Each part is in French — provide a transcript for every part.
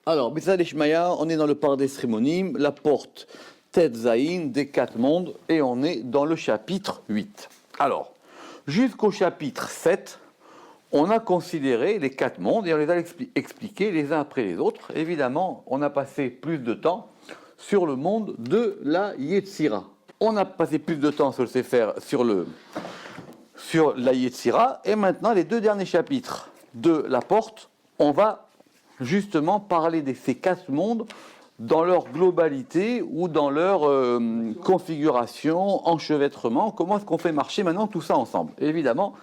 Alors, B'Tzad Ishmaïa, on est dans le Pardes Rimonim, la porte Tet Zayin des 4 mondes, et on est dans le chapitre 8. Alors, jusqu'au chapitre 7, on a considéré les 4 mondes et on les a expliqués les uns après les autres. Évidemment, on a passé plus de temps sur le monde de la Yetzira. On a passé plus de temps sur le Sefer, sur la Yetzira, et maintenant, les 2 derniers chapitres de la porte, on va justement parler de ces 4 mondes dans leur globalité ou dans leur configuration, enchevêtrement. Comment est-ce qu'on fait marcher maintenant tout ça ensemble? Et évidemment,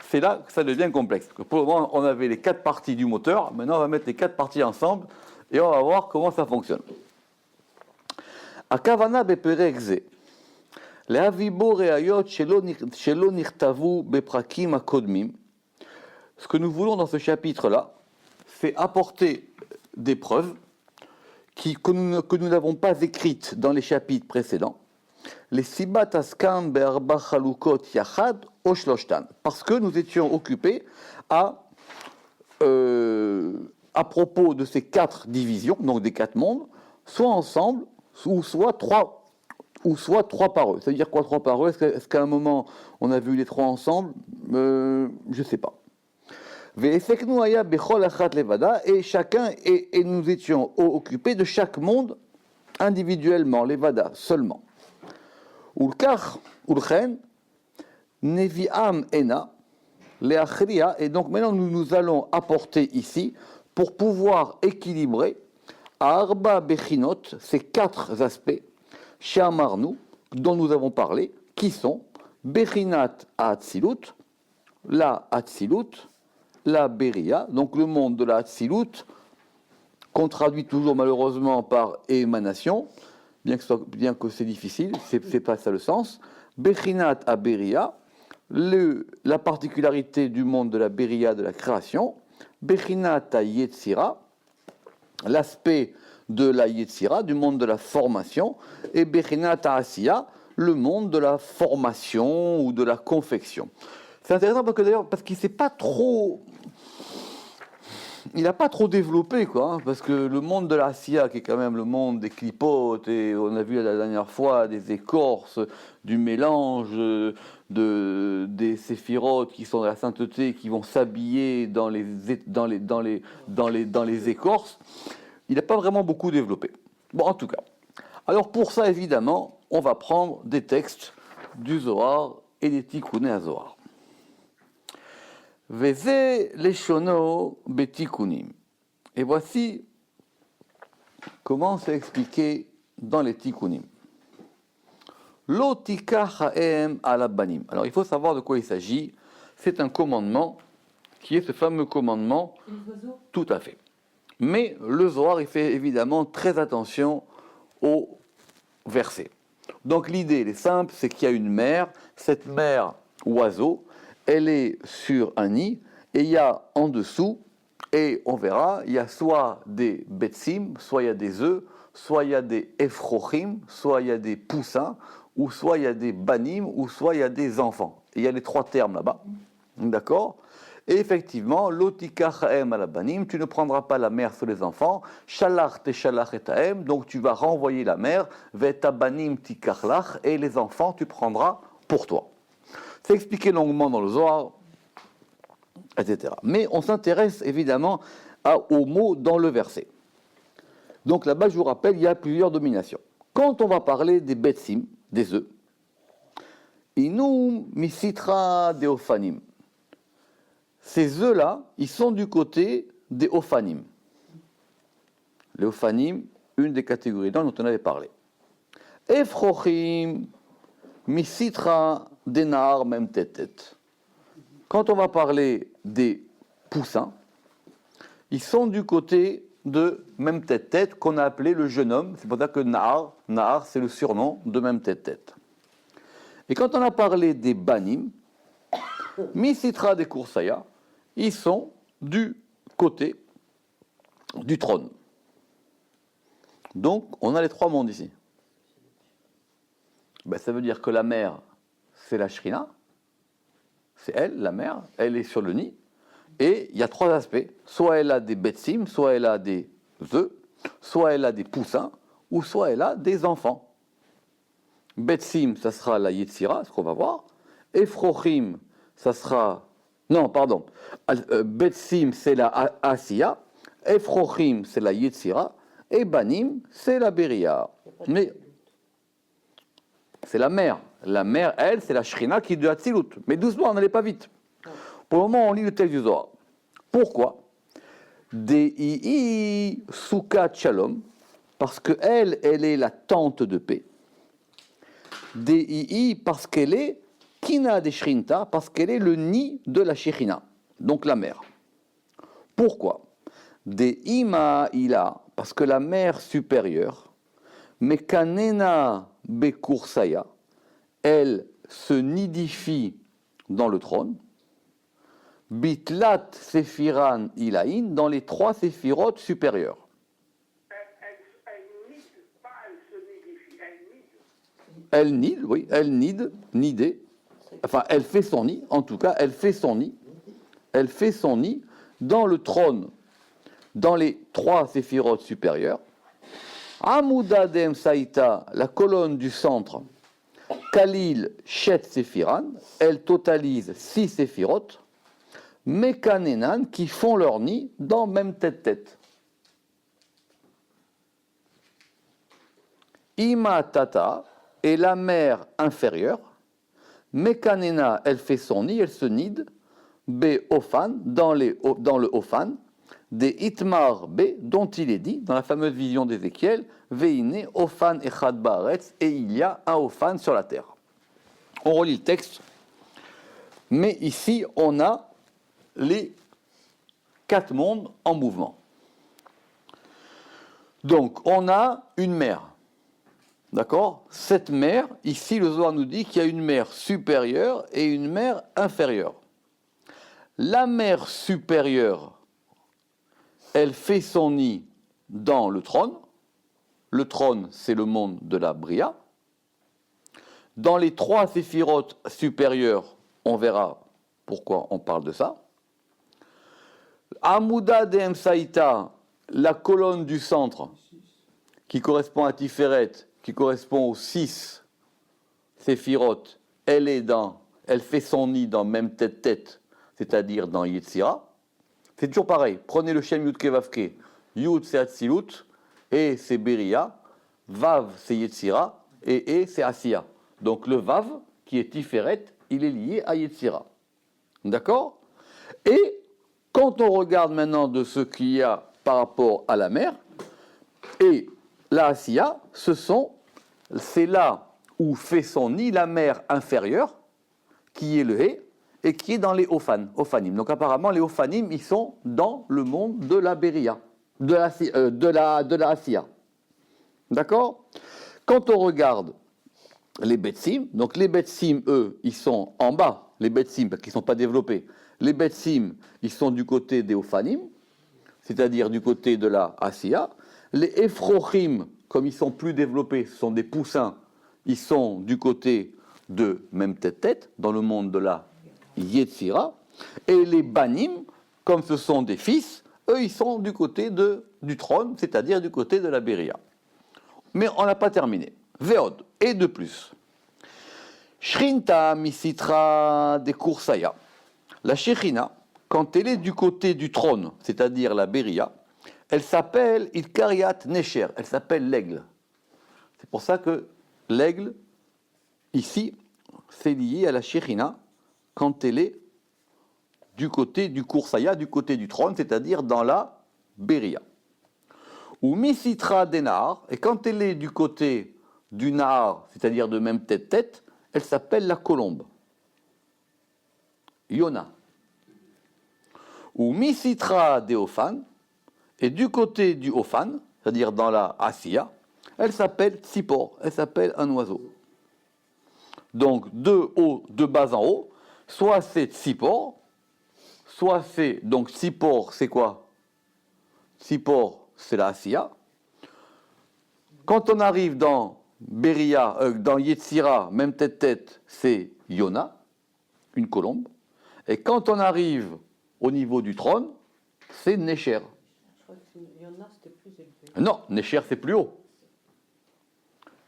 c'est là que ça devient complexe. Pour le moment, on avait les 4 parties du moteur. Maintenant, on va mettre les 4 parties ensemble et on va voir comment ça fonctionne. Akavana beperek ze. Lehavibo reayot shelo nirtavu beprakim akodmim. Ce que nous voulons dans ce chapitre-là, c'est apporter des preuves que nous n'avons pas écrites dans les chapitres précédents. Les sibat askam be'arba chalukot yachad oshloshtan. Parce que nous étions occupés à propos de ces 4 divisions, donc des 4 mondes, soit ensemble, ou soit 3 par eux. Ça veut dire quoi 3 par eux? Est-ce qu'à un moment on a vu les 3 ensemble? Je ne sais pas. Et chacun, et nous étions occupés de chaque monde individuellement, les Vada seulement. Et donc maintenant nous allons apporter ici, pour pouvoir équilibrer, à Arba Bechinot, ces 4 aspects, Shamarnu, dont nous avons parlé, qui sont Bechinat Atzilut, la Atzilut, la Beria, donc le monde de la Hatzilut, qu'on traduit toujours malheureusement par émanation, bien que c'est difficile, c'est pas ça le sens. Bechinat à Beria, la particularité du monde de la Beria, de la création. Bechinat à Yetzira, l'aspect de la Yetzira, du monde de la formation. Et Bechinat à Asiya, le monde de la formation ou de la confection. C'est intéressant parce qu'il s'est pas trop... Il n'a pas trop développé, quoi, parce que le monde de la Asiya, qui est quand même le monde des clipotes, et on a vu la dernière fois des écorces, du mélange des séphirotes qui sont de la sainteté, qui vont s'habiller dans les écorces, il n'a pas vraiment beaucoup développé. Bon, en tout cas. Alors pour ça, évidemment, on va prendre des textes du Zohar et des Tikkuné à Zohar. Veze leshono betikunim. Et voici comment c'est expliqué dans les tikkunim. Lo tikach haem alabanim. Alors il faut savoir de quoi il s'agit. C'est un commandement qui est ce fameux commandement. Tout à fait. Mais le Zohar, il fait évidemment très attention aux versets. Donc l'idée, elle est simple, c'est qu'il y a une mère, cette mère oiseau, elle est sur un nid, et il y a en dessous, et on verra, il y a soit des betsim, soit il y a des œufs, soit il y a des efrochim, soit il y a des poussins, ou soit il y a des banim, ou soit il y a des enfants. Et il y a les 3 termes là-bas. D'accord? Et effectivement, lotikach haem alabanim, tu ne prendras pas la mère sur les enfants, shalach te shalach et haem, donc tu vas renvoyer la mère, vetabanim tikachlach, et les enfants tu prendras pour toi. C'est expliqué longuement dans le Zohar, etc. Mais on s'intéresse évidemment aux mots dans le verset. Donc là-bas, je vous rappelle, il y a plusieurs dominations. Quand on va parler des betsim, des œufs, inum misitra de ophanim. Ces œufs-là, ils sont du côté des ophanim. Les ophanim, une des catégories dont on avait parlé. Efrochim misitra denar même tête. Quand on va parler des poussins, ils sont du côté de même tête qu'on a appelé le jeune homme. C'est pour ça que Nahar, c'est le surnom de même tête. Et quand on a parlé des banim, misitra des kursaya, ils sont du côté du trône. Donc, on a les 3 mondes ici. Ça veut dire que la mère, c'est la Shrina, c'est elle, la mère, elle est sur le nid, et il y a 3 aspects. Soit elle a des betsim, soit elle a des œufs, soit elle a des poussins, ou soit elle a des enfants. Betsim, ça sera la Yetzira, ce qu'on va voir. Ephrochim, ça sera... Non, pardon. Betsim, c'est la Asiya. Ephrochim, c'est la Yetzira. Et Banim, c'est la Beria. Mais c'est la mère. La mère, elle, c'est la Shrina qui est de Hatzilut. Mais doucement, n'allez pas vite. Pour le moment, on lit le texte du Zohar. Pourquoi Dei Sukat Shalom, parce que elle est la tente de paix. Dei, parce qu'elle est Kina de Shrinta, parce qu'elle est le nid de la Shekhinah, donc la mère. Pourquoi Dei Ma'ila, parce que la mère supérieure, Mekanena Bekursaya, elle se nidifie dans le trône. Bitlat Sephiran Ilaïn, dans les 3 séphirotes supérieures. Elle nide, pas elle se nidifie, elle nide. Elle nide, oui, elle nide, nidée. Enfin, elle fait son nid, en tout cas, elle fait son nid. Elle fait son nid dans le trône, dans les 3 séphirotes supérieures. Amudadem Saïta, la colonne du centre, Kalil Shet Sephiran, elle totalise 6 séphirotes. Mekanenan qui font leur nid dans même tête-tête. Ima Tata est la mère inférieure. Mekanena, elle fait son nid, elle se nide. Be Ophan, dans le Ophan. Des Itmar B, dont il est dit, dans la fameuse vision d'Ézéchiel, Veine Ophan Echad Baaretz, et il y a un Ophan sur la terre. On relit le texte. Mais ici, on a les 4 mondes en mouvement. Donc, on a une mer. D'accord ? Cette mer, ici, le Zohar nous dit qu'il y a une mer supérieure et une mer inférieure. La mer supérieure, elle fait son nid dans le trône. Le trône, c'est le monde de la Bria. Dans les 3 séphirotes supérieures, on verra pourquoi on parle de ça. Amuda de Emsaïta, la colonne du centre, qui correspond à Tiferet, qui correspond aux 6 séphirotes, elle fait son nid dans même tête-tête, c'est-à-dire dans Yetzira. C'est toujours pareil, prenez le Shem Yud Kevavke, Yud c'est Hatzilut, et c'est Beria, Vav c'est Yetzira, et c'est Asiya. Donc le Vav, qui est Tiferet, il est lié à Yetzira. D'accord ? Et quand on regarde maintenant de ce qu'il y a par rapport à la mer, et la Asiya, c'est là où fait son nid la mer inférieure, qui est le He, et qui est dans les Ophanim. Donc apparemment, les Ophanim, ils sont dans le monde de la Beria, de la Asiya. D'accord ? Quand on regarde les Betsim, donc les Betsim, eux, ils sont en bas, les Betsim, parce qu'ils ne sont pas développés. Les Betsim, ils sont du côté des Ophanim, c'est-à-dire du côté de la Asiya. Les Ephrochim, comme ils sont plus développés, ce sont des poussins, ils sont du côté de même tête-tête, dans le monde de la Yetzira. Et les Banim, comme ce sont des fils, eux, ils sont du côté du trône, c'est-à-dire du côté de la Beria. Mais on n'a pas terminé. Veod, et de plus. Shrinta misitra de Kursaya. La Shekhinah, quand elle est du côté du trône, c'est-à-dire la Beria, elle s'appelle Ilkariat Nesher, elle s'appelle l'aigle. C'est pour ça que l'aigle, ici, c'est lié à la Shekhinah quand elle est du côté du Kursaya, du côté du trône, c'est-à-dire dans la Beria. Ou Misitra Denar, et quand elle est du côté du Nahar, c'est-à-dire de même tête-tête, elle s'appelle la colombe. Yona. Ou Misitra de Ophan, et du côté du Ophan, c'est-à-dire dans la Asiya, elle s'appelle Tzipor, elle s'appelle un oiseau. Donc de bas en haut, soit c'est Tzipor, soit c'est, donc Tzipor c'est quoi ? Tzipor c'est la Asiya. Quand on arrive dans Beria, dans Yetzira, même tête-tête, c'est Yona, une colombe. Et quand on arrive au niveau du trône, c'est Nesher. Je crois que Yona, c'était plus Non, Necher c'est plus haut.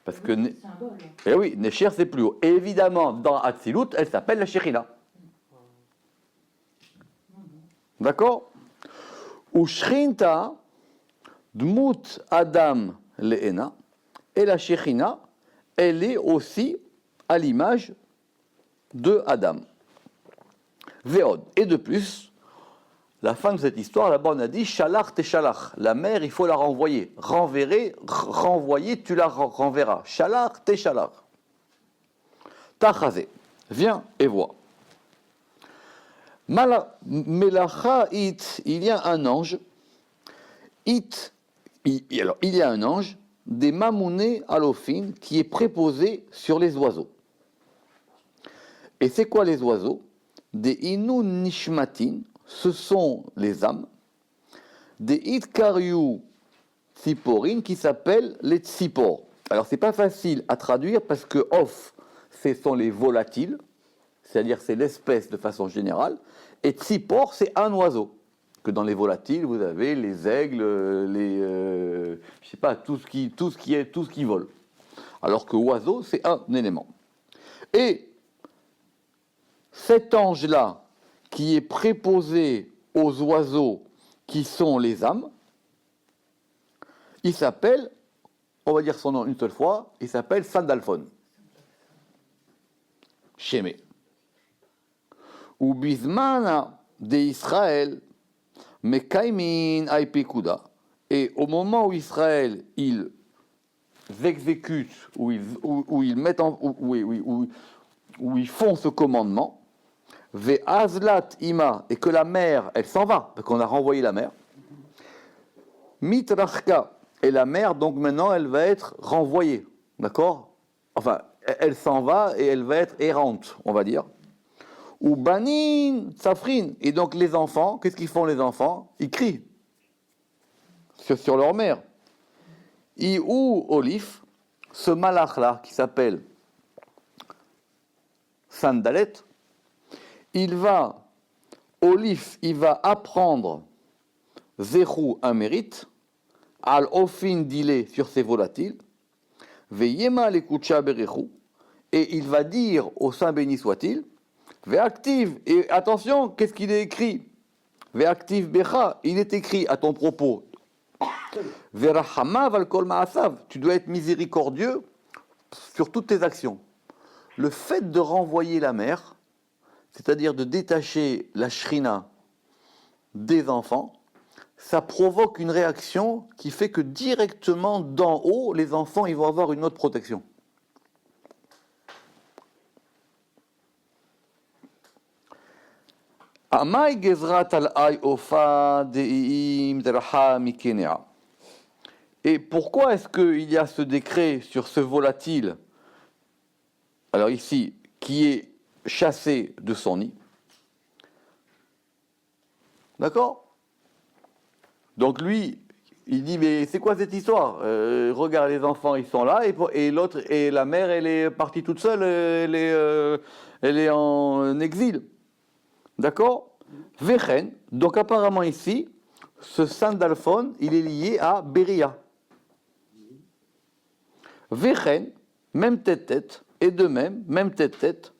Parce que, Symbole. eh oui, Necher c'est plus haut. Et évidemment, dans Hatzilut, elle s'appelle la Shekhinah. D'accord? Ou Shrinta, Dmut Adam Le'ena, et la Shekhinah, elle est aussi à l'image de Adam. Veod. Et de plus, la fin de cette histoire, là-bas on a dit Shalach te Shalach. La mère, il faut la renvoyer. Renvoyer, tu la renverras. Shalach te Shalach. Tachazé. Viens et vois. Melacha it, il y a un ange. Alors, il y a un ange, des mamouné alofin, qui est préposé sur les oiseaux. Et c'est quoi les oiseaux? Des inu nishmatin, ce sont les âmes. Des itkariu tziporin, qui s'appellent les tzipor. Alors, c'est pas facile à traduire parce que off, ce sont les volatiles, c'est-à-dire c'est l'espèce de façon générale, et tzipor, c'est un oiseau. Que dans les volatiles, vous avez les aigles, je sais pas, tout ce qui vole. Alors que oiseau, c'est un élément. Et cet ange-là, qui est préposé aux oiseaux qui sont les âmes, il s'appelle, on va dire son nom une seule fois, il s'appelle Sandalphon. Shemé. Ou Bismana de Israël, Mekaimin Aipekuda. Et au moment où Israël, ils exécutent, où ils mettent où ils font ce commandement, Ve'azlat ima, et que la mer, elle s'en va, parce qu'on a renvoyé la mer. Mitrachka, et la mer, donc maintenant, elle va être renvoyée, d'accord? Enfin, elle s'en va et elle va être errante, on va dire. Ou banin safrin, et donc les enfants, qu'est-ce qu'ils font les enfants? Ils crient sur leur mère. Ou Olif, ce malach-là qui s'appelle Sandalet, il va apprendre Zéchou un mérite, al ofin dilé sur ses volatiles, veyema le kucha berechou, et il va dire au Saint béni soit-il, ve'active, et attention, qu'est-ce qu'il est écrit? Ve'active becha, il est écrit à ton propos, ve'rachamav al kol ma'asav, tu dois être miséricordieux sur toutes tes actions. Le fait de renvoyer la mère, c'est-à-dire de détacher la shrina des enfants, ça provoque une réaction qui fait que directement d'en haut, les enfants ils vont avoir une autre protection. Amai gezrat al ay ofa deim deraha mikenea. Et pourquoi est-ce qu'il y a ce décret sur ce volatile, alors ici, qui est chassé de son nid? D'accord? Donc lui, il dit, mais c'est quoi cette histoire? Regarde, les enfants, ils sont là, et l'autre, et la mère, elle est partie toute seule, elle est en exil. D'accord? Vechen, donc apparemment ici, ce Sandalphon, il est lié à Beria. Vechen, même tête-tête, et de même tête-tête,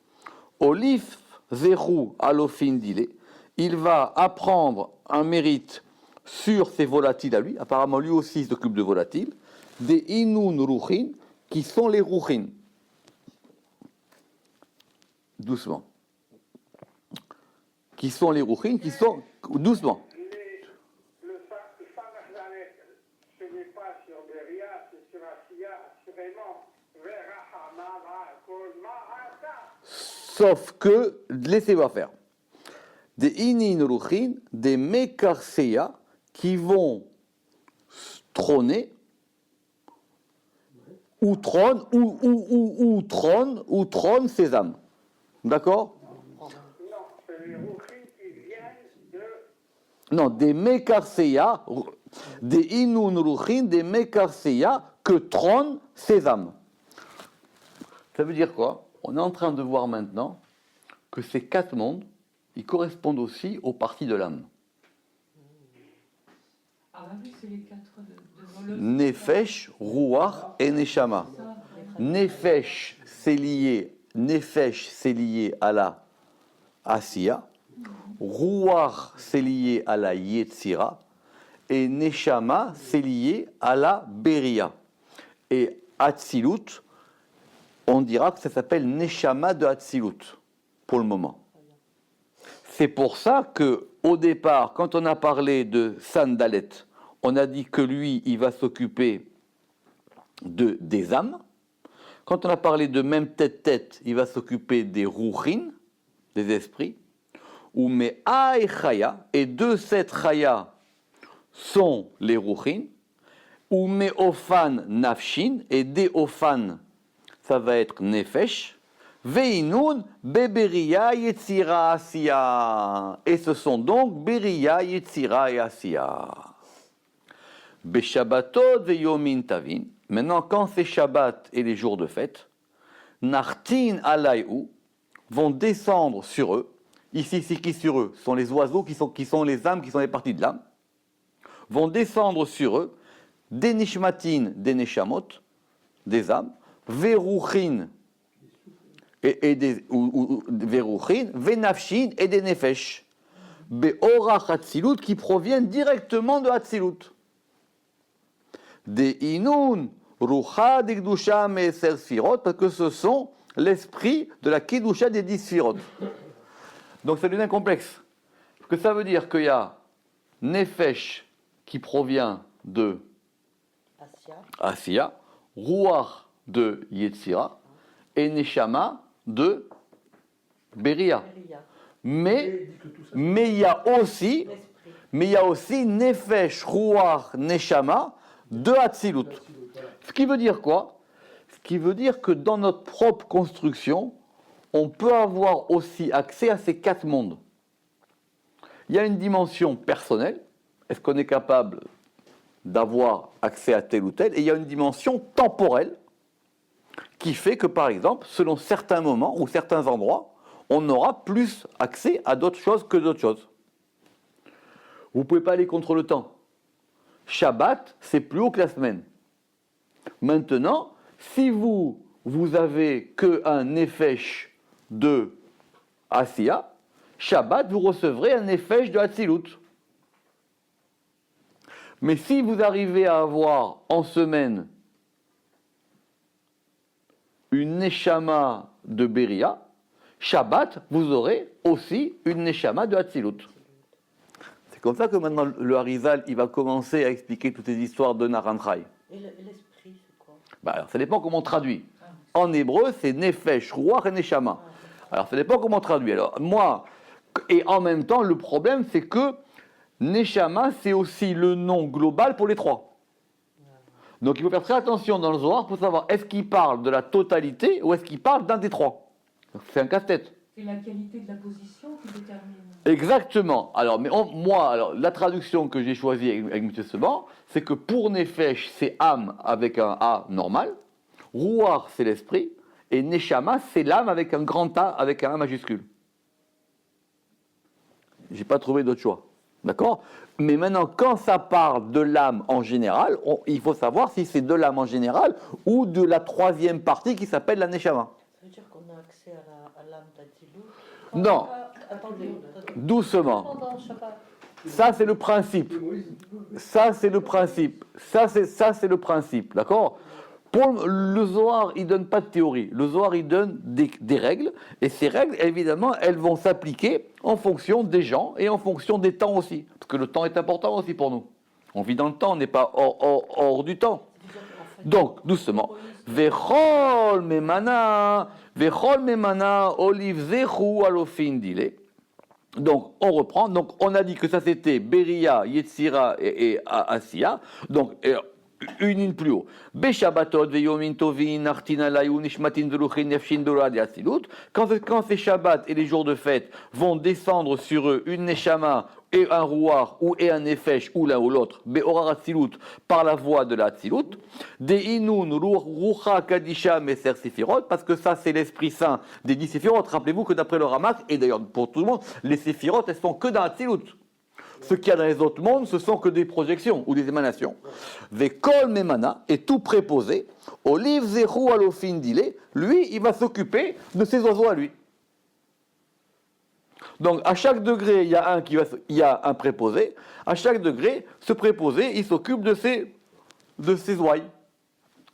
Olif Zerou Alofin Dile, il va apprendre un mérite sur ses volatiles à lui, apparemment lui aussi il s'occupe de volatiles, des Inun Ruchin, qui sont les Ruchin. Doucement. Qui sont les Ruchin, qui sont... Doucement. Le Samachdalet, ce n'est pas sur Beria, c'est sur Asiya, assurément. Sauf que, laissez-moi faire. Des Inin Ruchin, des Mekarseya, qui vont trôner, ou trônent ces âmes. D'accord? Non, c'est les Ruchim qui viennent de... Non, des Mekarseya, des Inun Ruchin, des Mekarseya, que trônent ces âmes. Ça veut dire quoi? On est en train de voir maintenant que ces quatre mondes, ils correspondent aussi aux parties de l'âme. Ah bah oui, c'est les quatre de Nefesh, Ruach et Neshama. Nefesh, c'est lié à la Asiya. Ruach, c'est lié à la Yetzira. Et Neshama, c'est lié à la Beria. Et Hatzilut, on dira que ça s'appelle Neshama de Hatzilut, pour le moment. C'est pour ça que, au départ, quand on a parlé de Sandalet, on a dit que lui, il va s'occuper des âmes. Quand on a parlé de même tête, il va s'occuper des Ruchin, des esprits. Ou Me'a et Chaya, et de cette Chaya sont les Ruchin. Ou Me'ofan Nafshin, et des Ofan, ça va être Nefesh. Veinun Beberia Yetzira Asiya. Et ce sont donc Beria, Yetzira et Asiya. Beshabbatot veyomin tavin. Maintenant, quand c'est Shabbat et les jours de fête, Nartin alayhu vont descendre sur eux. Ici, c'est qui sur eux? Ce sont les oiseaux qui sont les âmes, qui sont les parties de l'âme. Vont descendre sur eux des nishmatin, des neshamot, des âmes, veruchin et des veruchin, venafshin et des nefesh. Beorach Hatzilut qui proviennent directement de Hatzilut. Des inun, rucha, des kdusha, meser sfirot, parce que ce sont l'esprit de la kedusha des 10 sfirot. Donc ça devient complexe. Parce que ça veut dire qu'il y a nefesh qui provient de Asiya, ruach de Yetzira et neshama de Beria. Mais il y a aussi nefesh, ruach, neshama de Hatzilut. Ce qui veut dire quoi? Ce qui veut dire que dans notre propre construction, on peut avoir aussi accès à ces 4 mondes. Il y a une dimension personnelle, est-ce qu'on est capable d'avoir accès à tel ou tel, et il y a une dimension temporelle qui fait que, par exemple, selon certains moments ou certains endroits, on aura plus accès à d'autres choses que d'autres choses. Vous ne pouvez pas aller contre le temps. Shabbat, c'est plus haut que la semaine. Maintenant, si vous avez qu'un nefesh de Asiya, Shabbat, vous recevrez un nefesh de Hatzilut. Mais si vous arrivez à avoir en semaine une neshama de Beria, Shabbat, vous aurez aussi une neshama de Hatzilut. C'est comme ça que maintenant le Harizal, il va commencer à expliquer toutes ces histoires de Naranchai. Et l'esprit, c'est quoi? Alors, ça dépend comment on traduit. En hébreu, c'est Nefesh, Ruach et Neshama. Alors, ça dépend comment on traduit. Alors, moi, et en même temps, le problème, c'est que Neshama, c'est aussi le nom global pour les 3. Donc, il faut faire très attention dans le Zohar pour savoir est-ce qu'il parle de la totalité ou est-ce qu'il parle d'un des 3. C'est un casse-tête. C'est la qualité de la position qui détermine. Exactement. Alors, la traduction que j'ai choisie avec M. Seban, c'est que pour Nefesh, c'est âme avec un A normal, Ruach, c'est l'esprit, et Neshama, c'est l'âme avec un grand A, avec un A majuscule. J'ai pas trouvé d'autre choix. D'accord? Mais maintenant, quand ça parle de l'âme en général, il faut savoir si c'est de l'âme en général ou de la 3e partie qui s'appelle la Neshama. Ça veut dire qu'on a accès à l'âme d'Hatzilut? Non. Attendez. Doucement. Pendant Shabbat. Ça, c'est le principe. Ça, c'est le principe. Ça, c'est le principe. D'accord? Pour le Zohar, il ne donne pas de théorie. Le Zohar, il donne des règles. Et ces règles, évidemment, elles vont s'appliquer en fonction des gens et en fonction des temps aussi. Parce que le temps est important aussi pour nous. On vit dans le temps, on n'est pas hors du temps. Donc, doucement. Vechol memana oliv zechu alofin dile. Donc, on reprend. Donc, on a dit que ça c'était Beria, Yetzira et Asiya. Donc, une plus haut. Beshabbatot veyomin tovin nartin alayu nishmatin veruchin nefshin dorad yatzilut. Quand ces Shabbat et les jours de fête vont descendre sur eux une neshama et un ruach ou et un nefesh ou l'un ou l'autre, beorar atzilut par la voie de la atzilut, de inun rucha kadisha meser sefirot, parce que ça c'est l'esprit saint des 10 sefirot. Rappelez-vous que d'après le Ramak, et d'ailleurs pour tout le monde, les sefirot elles sont que dans atzilut. Ce qu'il y a dans les autres mondes, ce sont que des projections ou des émanations. Vekol memana, et tout préposé, olive zéro alofin dile, lui, il va s'occuper de ses oiseaux à lui. Donc, à chaque degré, il y a un préposé. À chaque degré, ce préposé, il s'occupe de ses ouailles.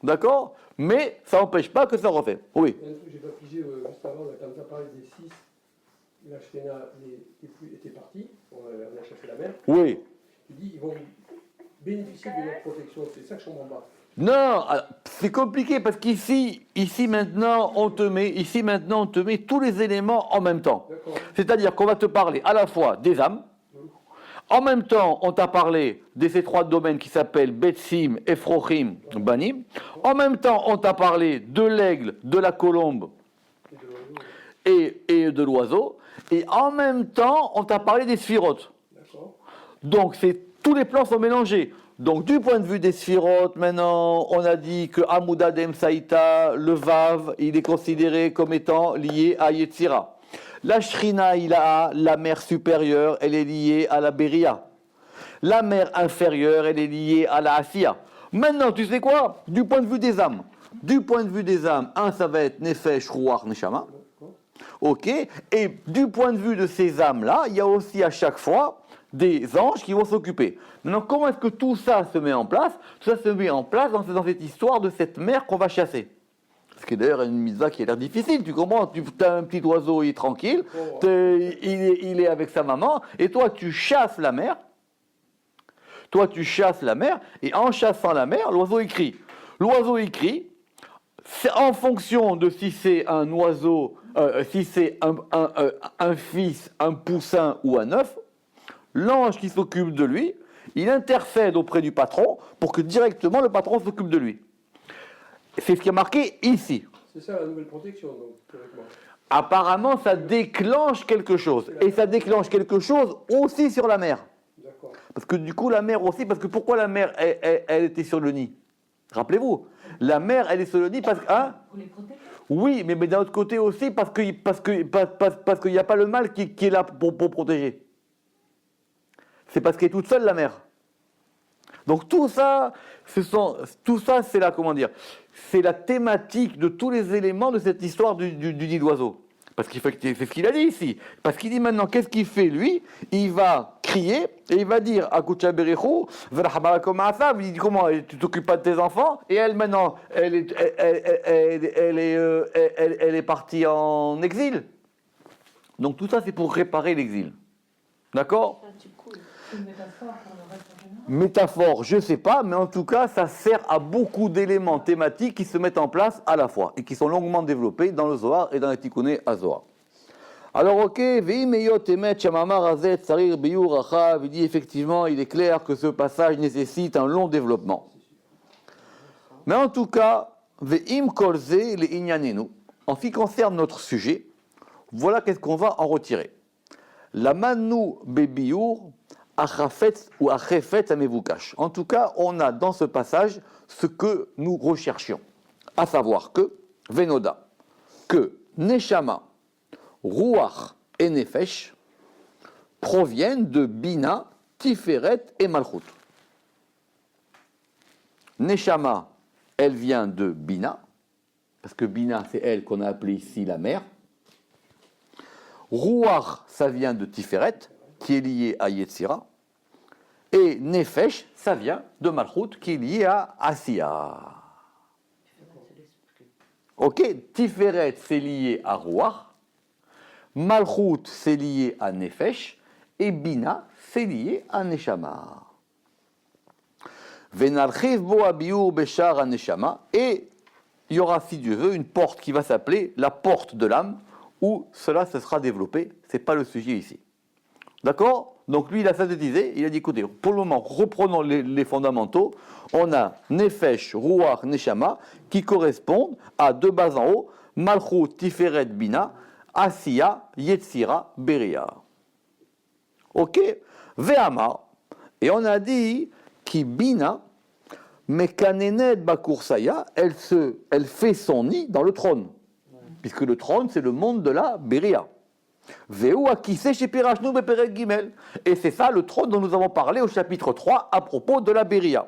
D'accord? Mais ça n'empêche pas que ça refait. Oui. Il y a un truc que j'ai pas pigé juste avant, là, quand tu as parlé des 6, la Shkena était partie, on a chassé la mer. Oui. Tu dis ils vont bénéficier de notre protection, c'est ça que je comprends pas. Non, c'est compliqué parce qu'ici, maintenant, on te met tous les éléments en même temps. D'accord. C'est-à-dire qu'on va te parler à la fois des âmes, en même temps, on t'a parlé de ces trois domaines qui s'appellent Betsim, Ephrochim, Banim. En même temps, on t'a parlé de l'aigle, de la colombe et de l'oiseau. Et en même temps, on t'a parlé des sphirotes. D'accord. Donc, tous les plans sont mélangés. Donc, du point de vue des sphirotes, maintenant, on a dit que Amudadem Saïta, le Vav, il est considéré comme étant lié à Yetzira. La Shrina, la mer supérieure, elle est liée à la Beria. La mer inférieure, elle est liée à la Asiya. Maintenant, tu sais quoi? Du point de vue des âmes. Ça va être Nefesh, Ruach, Neshama. Ok? Et du point de vue de ces âmes-là, il y a aussi à chaque fois des anges qui vont s'occuper. Maintenant, comment est-ce que tout ça se met en place? Tout ça se met en place dans cette histoire de cette mer qu'on va chasser. Ce qui est d'ailleurs une mitzvah qui a l'air difficile, tu comprends? Tu as un petit oiseau, il est tranquille, il est avec sa maman, et toi tu chasses la mer, et en chassant la mer, l'oiseau il crie. L'oiseau il crie, c'est en fonction de si c'est un oiseau, si c'est un fils, un poussin ou un œuf, l'ange qui s'occupe de lui, il intercède auprès du patron pour que directement le patron s'occupe de lui. C'est ce qui est marqué ici. C'est ça la nouvelle protection, donc, théoriquement. Apparemment, ça déclenche quelque chose. Et ça déclenche quelque chose aussi sur la mer. D'accord. Parce que du coup, la mer aussi, parce que pourquoi la mer, elle était sur le nid? Rappelez-vous, la mer, elle est sur le nid parce que... Hein? Pour les protéger. Oui, mais d'un autre côté aussi, parce qu'il n'y a pas le mal qui est là pour protéger. C'est parce qu'elle est toute seule, la mer. Donc tout ça, c'est la, comment dire, c'est la thématique de tous les éléments de cette histoire du nid d'oiseau. Parce qu'il c'est ce qu'il a dit ici. Parce qu'il dit maintenant, qu'est-ce qu'il fait lui? Il va crier et il va dire à Koucha Berichou, il dit comment, tu t'occupes pas de tes enfants? Et elle maintenant, elle est partie en exil. Donc tout ça, c'est pour réparer l'exil. D'accord? C'est une métaphore pour le reste du monde. Métaphore, je ne sais pas, mais en tout cas, ça sert à beaucoup d'éléments thématiques qui se mettent en place à la fois et qui sont longuement développés dans le Zohar et dans les Tikkuné à Zohar. Alors, ok, il dit effectivement, il est clair que ce passage nécessite un long développement. Mais en tout cas, en ce qui concerne notre sujet, voilà qu'est-ce qu'on va en retirer. La manu bebiur achafetz ou achefetz amevukash. En tout cas, on a dans ce passage ce que nous recherchions, à savoir que Venoda, que Neshama, Ruach et Nefesh proviennent de Bina, Tiferet et Malchut. Neshama, elle vient de Bina, parce que Bina, c'est elle qu'on a appelée ici la mère. Ruach, ça vient de Tiferet, qui est lié à Yetzira. Et Nefesh, ça vient de Malchut, qui est lié à Asiya. Ok, Tiferet, c'est lié à Ruach. Malchut, c'est lié à Nefesh. Et Bina, c'est lié à Neshama. Venarchiv bo abiur beshar Neshama. Et il y aura, si Dieu veut, une porte qui va s'appeler la porte de l'âme, où cela se sera développé. Ce n'est pas le sujet ici. D'accord? Donc lui, il a synthétisé, il a dit, écoutez, pour le moment, reprenons les fondamentaux. On a Nefesh, Ruach, Neshama, qui correspondent à deux bases en haut, Malchut, Tiferet, Bina, Asiya, Yetzira, Beria. Ok? Ve'amar. Et on a dit, qui Bina, Mekanenet Bakursaya, elle fait son nid dans le trône. Puisque le trône, c'est le monde de la Beria. Veu akise chez Pirashnu beperek gimel. Et c'est ça le trône dont nous avons parlé au chapitre 3 à propos de la Beria.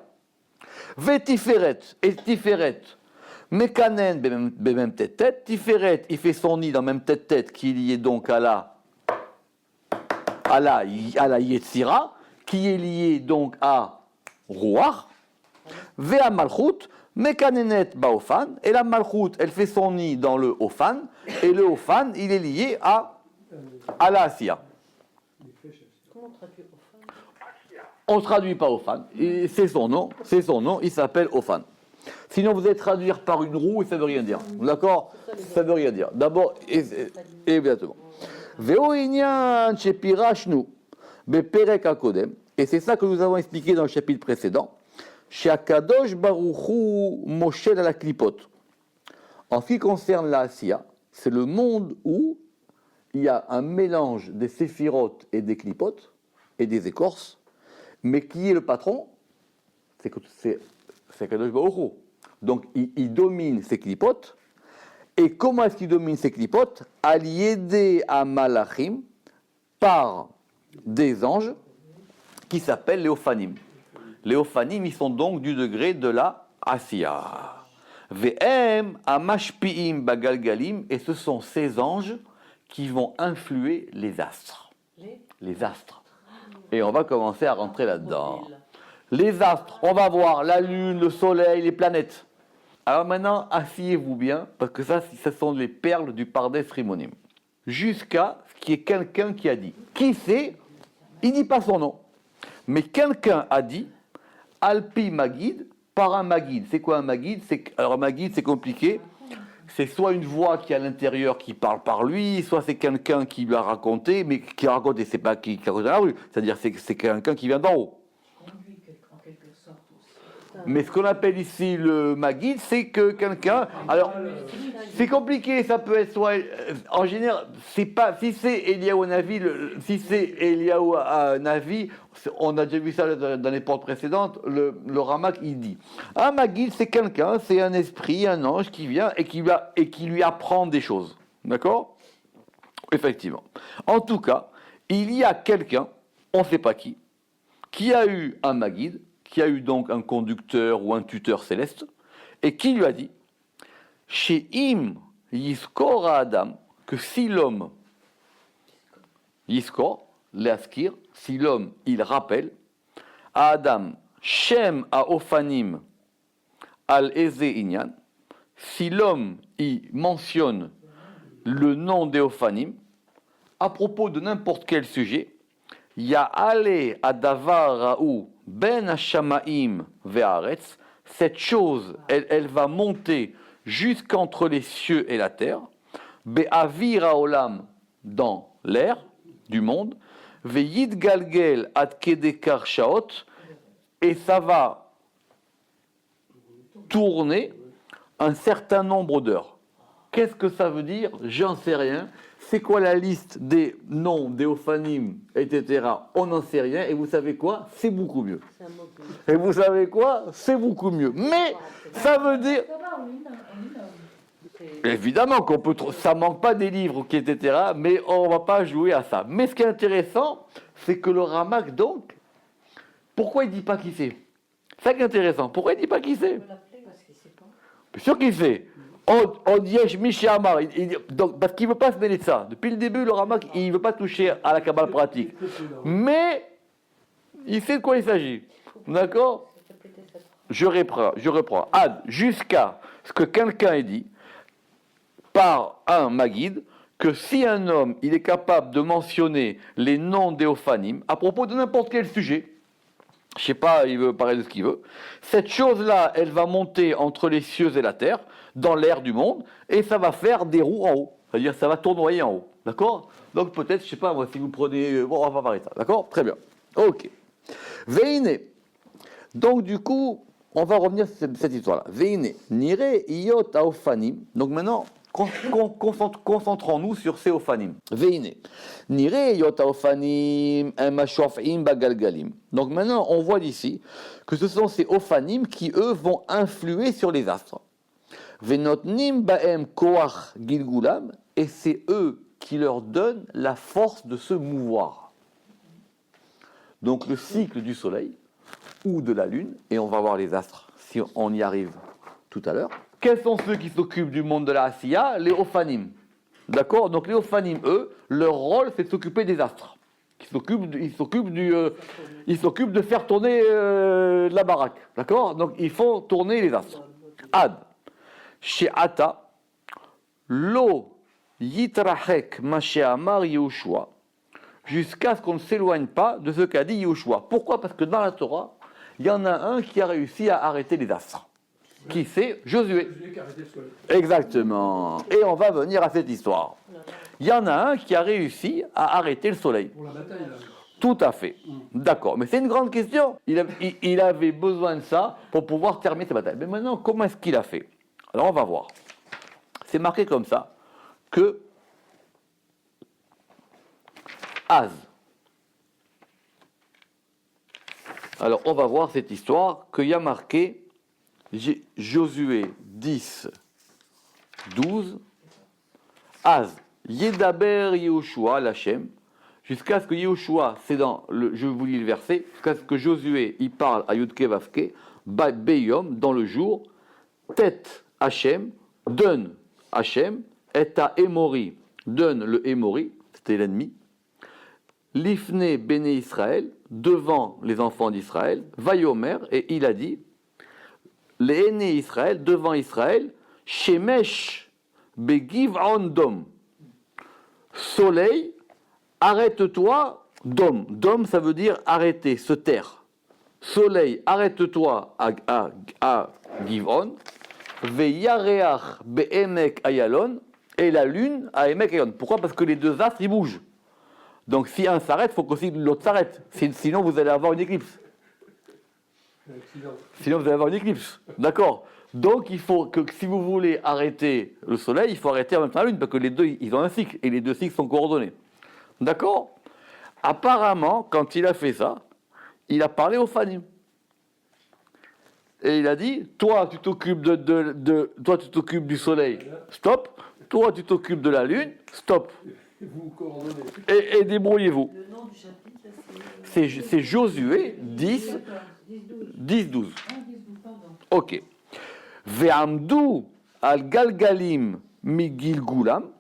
Ve Tiferet, et Tiferet, Mekanen bemem tête. Tiferet, il fait son nid dans même tête qui est lié donc à la Yetzira, qui est lié donc à Ruach. Vea Malchut, Mekanenet Baofan, et la Malchut, elle fait son nid dans le Ofan, et le Ofan, il est lié à la Asiya. Comment on traduit au fan? On ne traduit pas Ofan, et c'est son nom, il s'appelle Ofan. Sinon, vous allez traduire par une roue et ça ne veut rien dire. D'accord? Ça ne veut rien dire. D'abord, exactement. Veo inyan shepirashnu beperek hakodem, et c'est ça que nous avons expliqué dans le chapitre précédent. Chez Akadosh Baruchu Moshel à la Klipot. En ce qui concerne la Asiya, c'est le monde où il y a un mélange des séphirotes et des Klipot et des écorces, mais qui est le patron? C'est Akadosh Baruchu. Donc il domine ces Klipot. Et comment est-ce qu'il domine ces Klipot? Aliédé à Malachim par des anges qui s'appellent les Ophanim. Les Ophanim, ils sont donc du degré de la Asiya. V'em amashpiim bagalgalim, et ce sont ces anges qui vont influer les astres. Les astres. Et on va commencer à rentrer là-dedans. Les astres, on va voir la lune, le soleil, les planètes. Alors maintenant, asseyez-vous bien, parce que ça, ce sont les perles du Pardes Rimonim. Jusqu'à ce qu'il y ait quelqu'un qui a dit. Qui c'est? Il ne dit pas son nom. Mais quelqu'un a dit Alpi Magid, par un Magid. C'est quoi un Magid? Alors un Magid, c'est compliqué. C'est soit une voix qui est à l'intérieur qui parle par lui, soit c'est quelqu'un qui lui a raconté, mais qui a raconté, c'est pas qui raconte dans la rue. C'est-à-dire c'est quelqu'un qui vient d'en haut. En quelque sorte aussi. Mais ce qu'on appelle ici le Magid, c'est que quelqu'un... Alors, c'est compliqué, ça peut être soit... En général, c'est pas... Si c'est Eliyahu Navi, si c'est Eliyahu Navi, on a déjà vu ça dans les portes précédentes, le Ramak, il dit. Un Magid, c'est quelqu'un, c'est un esprit, un ange qui vient et qui lui apprend des choses. D'accord? Effectivement. En tout cas, il y a quelqu'un, on ne sait pas qui a eu un Magid, qui a eu donc un conducteur ou un tuteur céleste, et qui lui a dit chez Im Yiskor à Adam, que si l'homme Yiskor, l'askir, si l'homme il rappelle à Adam Shem à Ophanim al Eze Inyan, si l'homme il mentionne le nom des Ophanim à propos de n'importe quel sujet, Ya ale adavar raou ben hashamaim ve'aretz, cette chose, elle va monter jusqu'entre les cieux et la terre, be'avir haolam, dans l'air du monde, ve'yid galgel ad kedekar shaot, et ça va tourner un certain nombre d'heures. Qu'est-ce que ça veut dire? J'en sais rien. C'est quoi la liste des noms, des Ophanim, etc. On n'en sait rien. Et vous savez quoi? C'est beaucoup mieux. C'est un mot Et vous savez quoi? C'est beaucoup mieux. Mais ça veut dire... Ça va, on innove. Évidemment qu'on peut... Ça manque pas des livres, etc. Mais on ne va pas jouer à ça. Mais ce qui est intéressant, c'est que le Ramak, donc... Pourquoi il ne dit pas qui c'est? C'est ça qui est intéressant. Pourquoi il ne dit pas qui c'est? peut l'appeler parce qu'il ne sait pas. Bien sûr qu'il sait. On dit Miché Amar, donc, parce qu'il ne veut pas se mêler de ça. Depuis le début, le Ramak, il ne veut pas toucher à la Kabbale pratique. Mais il sait de quoi il s'agit. D'accord? Je reprends. Ad, jusqu'à ce que quelqu'un ait dit, par un Magid, que si un homme il est capable de mentionner les noms des Ophanim à propos de n'importe quel sujet, je ne sais pas, il veut parler de ce qu'il veut, cette chose-là, elle va monter entre les cieux et la terre, dans l'air du monde, et ça va faire des roues en haut. C'est-à-dire ça va tournoyer en haut. D'accord? Donc peut-être, je ne sais pas, moi, si vous prenez... Bon, on va parler de ça. D'accord? Très bien. Ok. Veine. Donc du coup, on va revenir sur cette histoire-là. Veine. Nire iyot aofanim. Donc maintenant, concentrons-nous sur ces Ophanim. Veine. Nire iyot aofanim mashofim bagalgalim. Donc maintenant, on voit d'ici que ce sont ces Ophanim qui, eux, vont influer sur les astres. Venotnim baem koach gilgulam, et c'est eux qui leur donne la force de se mouvoir. Donc le cycle du soleil ou de la lune, et on va voir les astres si on y arrive tout à l'heure. Quels sont ceux qui s'occupent du monde de la Asiya? Les Ophanim. D'accord? Donc les Ophanim, eux, leur rôle c'est de s'occuper des astres. Ils s'occupent de faire tourner la baraque. D'accord? Donc ils font tourner les astres. Ad. Chez Ata, Lo Yitrachek Mashéamar Yehoshua, jusqu'à ce qu'on ne s'éloigne pas de ce qu'a dit Yehoshua. Pourquoi? Parce que dans la Torah, il y en a un qui a réussi à arrêter les astres. Qui c'est? Josué. Josué qui a arrêté le soleil. Exactement. Et on va venir à cette histoire. Il y en a un qui a réussi à arrêter le soleil. Pour la bataille, là. Tout à fait. D'accord. Mais c'est une grande question. Il avait besoin de ça pour pouvoir terminer sa bataille. Mais maintenant, comment est-ce qu'il a fait? Alors, on va voir. C'est marqué comme ça que Az. Alors, on va voir cette histoire qu'il y a marqué Josué 10, 12. Az. Yedaber Yehoshua l'Hachem, jusqu'à ce que Yehoshua, c'est dans le, je vous lis le verset, jusqu'à ce que Josué il parle à Yudke Vavke, Beyom, dans le jour, Tête Hachem, donne Hachem, et à Émori, donne le Émori, c'était l'ennemi, Lifne Béné Israël, devant les enfants d'Israël, Vayomer, et il a dit, les aînés Israël, devant Israël, Shemesh Begiv'on Dom. Soleil, arrête-toi, Dom. Dom, ça veut dire arrêter, se taire. Soleil, arrête-toi à Giv'on. Veyareach be'emek ayalon. Et la lune à Emek Ayalon. Pourquoi? Parce que les deux astres, ils bougent. Donc si un s'arrête, il faut qu'aussi l'autre s'arrête. Sinon, vous allez avoir une éclipse. Sinon, vous allez avoir une éclipse. D'accord? Donc, il faut que si vous voulez arrêter le soleil, il faut arrêter en même temps la lune, parce que les deux, ils ont un cycle, et les deux cycles sont coordonnés. D'accord? Apparemment, quand il a fait ça, il a parlé aux Phanim. Et il a dit, toi, tu t'occupes toi, tu t'occupes du soleil, stop. Toi, tu t'occupes de la lune, stop. Vous coordonnez. Et débrouillez-vous. Le nom du chapitre, là, C'est Josué 10, 10, 12. Ah, 10, pardon. Ok. Ve'amdu al galgalim mi Gilgulam,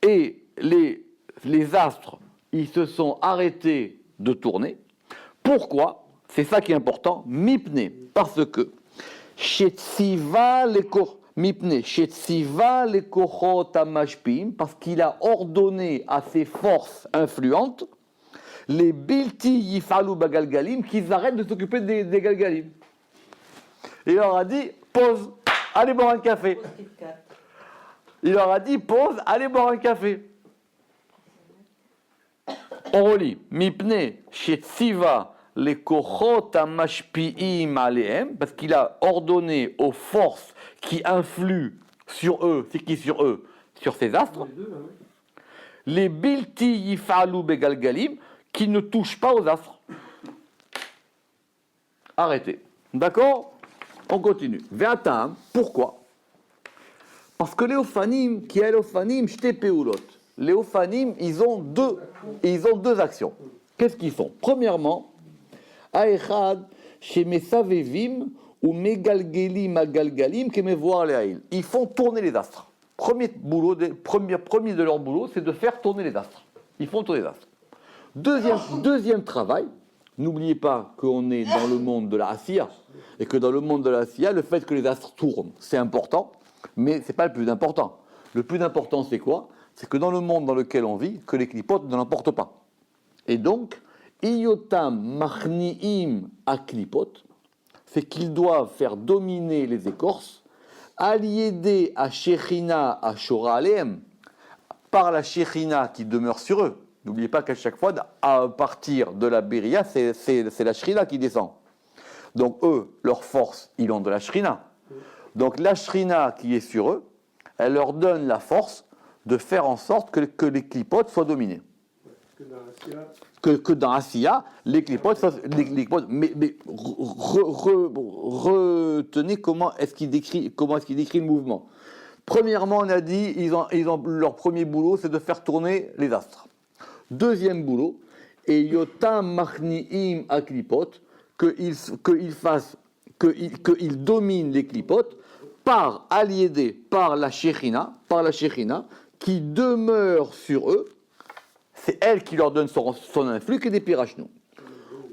et les astres, ils se sont arrêtés de tourner. Pourquoi? C'est ça qui est important. Mipne, parce que Shetsiva le kochot amashpim, parce qu'il a ordonné à ses forces influentes, les bilti yifalu bagalgalim, qu'ils arrêtent de s'occuper des galgalim. Il leur a dit, pause, allez boire un café. Il leur a dit, pause, allez boire un café. On relit, mipne shetsiva les kochot amashpiim alehem, parce qu'il a ordonné aux forces qui influent sur eux, c'est qui sur eux? Sur ces astres. Les bilti yifalu begalgalim, qui ne touchent pas aux astres. Arrêtez. D'accord? On continue. Ve'atam, pourquoi? Parce que les Ophanim, qui est l'Ophanim, shte peulot. Les Ophanim, ils ont deux actions. Qu'est-ce qu'ils font? Premièrement, Aechad, shemesavevim, ou megalgelim agalgalim, kemevoar le'ail. Ils font tourner les astres. Premier de leur boulot, c'est de faire tourner les astres. Ils font tourner les astres. Deuxième travail, n'oubliez pas qu'on est dans le monde de la Asiya, et que dans le monde de la Asiya, le fait que les astres tournent, c'est important, mais ce n'est pas le plus important. Le plus important, c'est quoi? C'est que dans le monde dans lequel on vit, que les clipotes ne l'emportent pas. Et donc, Iyotam machniim aklipot, c'est qu'ils doivent faire dominer les écorces, aliédé à Shechina à Shora Aleem, par la Shechina qui demeure sur eux. N'oubliez pas qu'à chaque fois, à partir de la Beria, c'est la Shrina qui descend. Donc eux, leur force, ils ont de la Shrina. Donc la Shrina qui est sur eux, elle leur donne la force de faire en sorte que les clipotes soient dominés. Que dans Asiya, les clipotes soient... mais retenez comment est-ce qu'il décrit le mouvement. Premièrement, on a dit, leur premier boulot, c'est de faire tourner les astres. Deuxième boulot, et yotam machniim aklipot, qu'ils dominent les clipotes par aliédé, par la Shekhinah, qui demeure sur eux. C'est elle qui leur donne son influx, qui est des pirachnou.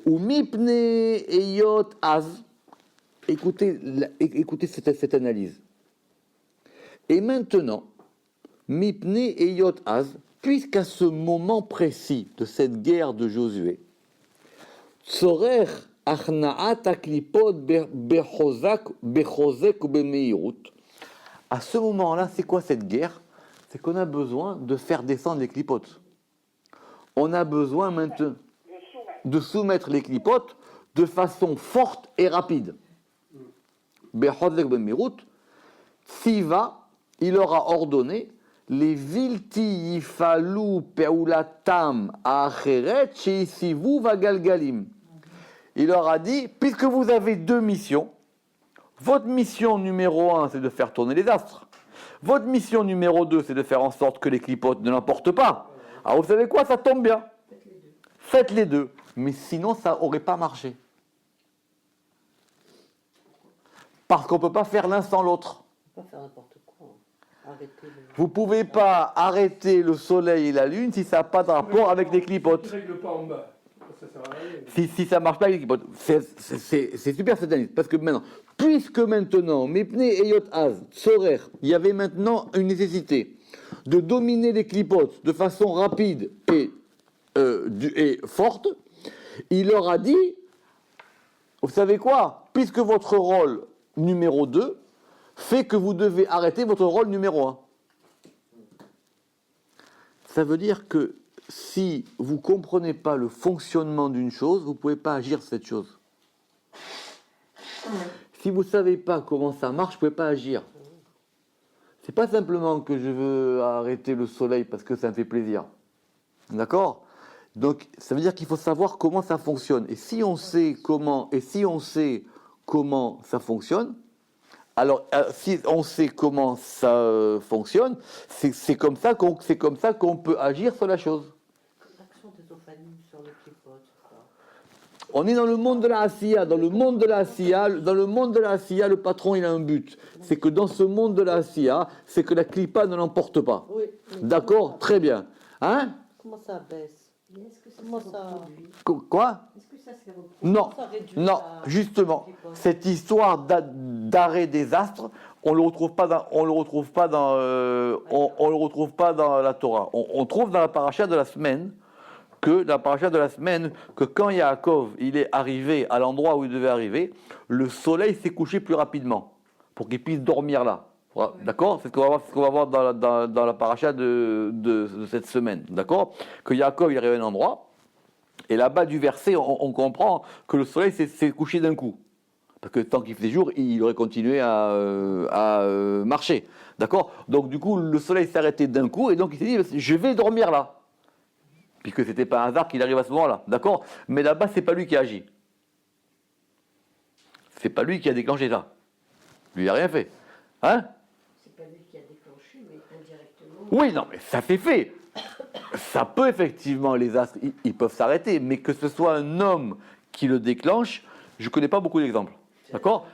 Ou mipne eyot az. Écoutez cette analyse. Et maintenant, mipne eyot az, puisqu'à ce moment précis de cette guerre de Josué, tzorer achna'at aklipot bechozek ou bemeirut. À ce moment-là, c'est quoi cette guerre? C'est qu'on a besoin de faire descendre les clipotes. On a besoin maintenant de soumettre les clipotes de façon forte et rapide. Bechozek bemeirut, Siva, il leur a ordonné les vilti yifalu peulatam acheret sheisivu vagalgalim. Il leur a dit, puisque vous avez deux missions, votre mission numéro 1, c'est de faire tourner les astres. Votre mission numéro 2, c'est de faire en sorte que les clipotes ne l'emportent pas. Alors vous savez quoi, ça tombe bien. Faites les deux. Mais sinon, ça n'aurait pas marché. Parce qu'on ne peut pas faire l'un sans l'autre. On peut pas faire n'importe quoi. Arrêtez le... Vous ne pouvez pas arrêter le soleil et la lune si ça n'a pas de rapport avec les clipotes. Tu règles pas en bas. Ça sert à rien. Si ça ne marche pas avec les clipotes. C'est super cette analyse. Parce que maintenant, puisque maintenant, Mepne et Yot Az, Tsorer, il y avait maintenant une nécessité de dominer les clipotes de façon rapide et forte, il leur a dit, vous savez quoi, puisque votre rôle numéro 2 fait que vous devez arrêter votre rôle numéro 1. Ça veut dire que si vous ne comprenez pas le fonctionnement d'une chose, vous ne pouvez pas agir sur cette chose. Si vous ne savez pas comment ça marche, vous ne pouvez pas agir. C'est pas simplement que je veux arrêter le soleil parce que ça me fait plaisir. D'accord ? Donc, ça veut dire qu'il faut savoir comment ça fonctionne. Et si on sait comment ça fonctionne, alors si on sait comment ça fonctionne, c'est comme ça qu'on peut agir sur la chose. L'action des ophanim sur le clipote. On est dans le monde de la Asiya. Dans le monde de la Asiya, le patron, il a un but. C'est que dans ce monde de la Asiya, c'est que la clipa ne l'emporte pas. Oui. D'accord ? Très bien. Hein ? Comment ça baisse? Mais est-ce que ça Comment se ça- reproduit Quoi ? Est-ce que ça se reproduit Non, Ça réduit non, la- justement, la clipote. cette histoire d'arrêt des astres, on le retrouve pas dans la Torah. On trouve dans la paracha de la semaine que quand Yaakov il est arrivé à l'endroit où il devait arriver, le soleil s'est couché plus rapidement pour qu'il puisse dormir là. Voilà, d'accord ? C'est ce qu'on va voir dans la paracha de cette semaine. D'accord ? Que Yaakov il arrive à un endroit. Et là-bas du verset, on comprend que le soleil s'est couché d'un coup. Parce que tant qu'il faisait jour, il aurait continué à marcher. D'accord ? Donc du coup, le soleil s'est arrêté d'un coup, et donc il s'est dit, je vais dormir là. Puisque ce n'était pas un hasard qu'il arrive à ce moment-là. D'accord ? Mais là-bas, ce n'est pas lui qui a agi. Ce n'est pas lui qui a déclenché ça. Lui, il n'a rien fait. Hein ? C'est pas lui qui a déclenché, mais indirectement. Oui, non, mais ça s'est fait. Ça peut effectivement, les astres, ils peuvent s'arrêter, mais que ce soit un homme qui le déclenche, je ne connais pas beaucoup d'exemples. D'accord ?